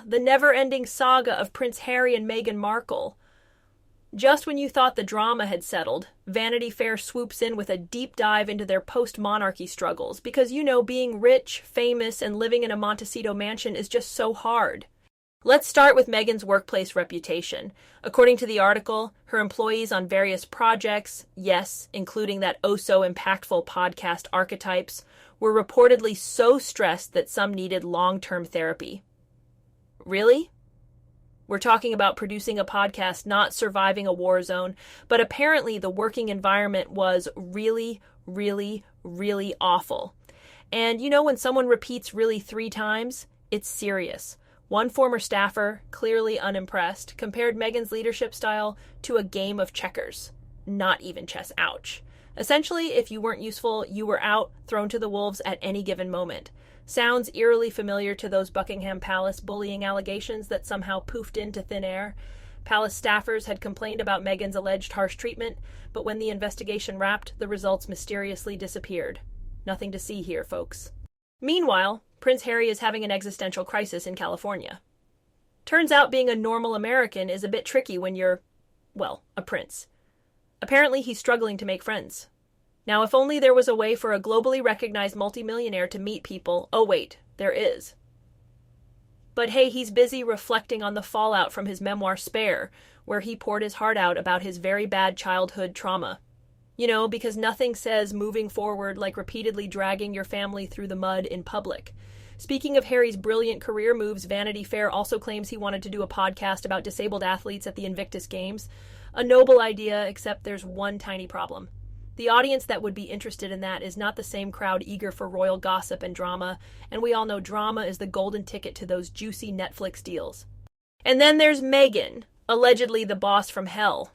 the never-ending saga of Prince Harry and Meghan Markle. Just when you thought the drama had settled, Vanity Fair swoops in with a deep dive into their post-monarchy struggles, because being rich, famous, and living in a Montecito mansion is just so hard. Let's start with Meghan's workplace reputation. According to the article, her employees on various projects, yes, including that oh-so-impactful podcast Archetypes, were reportedly so stressed that some needed long-term therapy. Really? We're talking about producing a podcast, not surviving a war zone, but apparently the working environment was really, really, really awful. And when someone repeats really 3 times, it's serious. One former staffer, clearly unimpressed, compared Meghan's leadership style to a game of checkers. Not even chess, ouch. Essentially, if you weren't useful, you were out, thrown to the wolves at any given moment. Sounds eerily familiar to those Buckingham Palace bullying allegations that somehow poofed into thin air. Palace staffers had complained about Meghan's alleged harsh treatment, but when the investigation wrapped, the results mysteriously disappeared. Nothing to see here, folks. Meanwhile, Prince Harry is having an existential crisis in California. Turns out being a normal American is a bit tricky when you're, a prince. Apparently he's struggling to make friends. Now, if only there was a way for a globally recognized multimillionaire to meet people. Oh wait, there is. But hey, he's busy reflecting on the fallout from his memoir Spare, where he poured his heart out about his very bad childhood trauma. Because nothing says moving forward like repeatedly dragging your family through the mud in public. Speaking of Harry's brilliant career moves, Vanity Fair also claims he wanted to do a podcast about disabled athletes at the Invictus Games. A noble idea, except there's one tiny problem. The audience that would be interested in that is not the same crowd eager for royal gossip and drama, and we all know drama is the golden ticket to those juicy Netflix deals. And then there's Meghan, allegedly the boss from hell.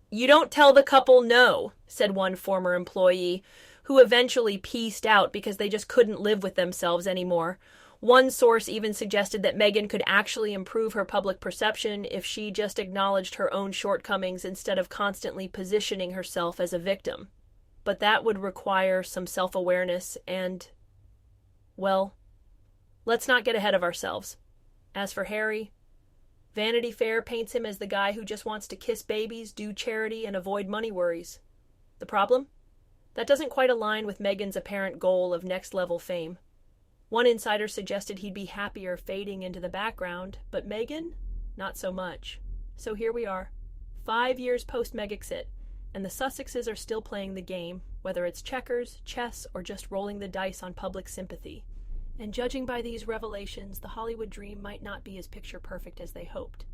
"You don't tell the couple no," said one former employee, who eventually pieced out because they just couldn't live with themselves anymore. One source even suggested that Meghan could actually improve her public perception if she just acknowledged her own shortcomings instead of constantly positioning herself as a victim. But that would require some self-awareness and, let's not get ahead of ourselves. As for Harry, Vanity Fair paints him as the guy who just wants to kiss babies, do charity, and avoid money worries. The problem? That doesn't quite align with Meghan's apparent goal of next-level fame. One insider suggested he'd be happier fading into the background, but Meghan? Not so much. So here we are, 5 years post-Megxit, and the Sussexes are still playing the game, whether it's checkers, chess, or just rolling the dice on public sympathy. And judging by these revelations, the Hollywood dream might not be as picture-perfect as they hoped.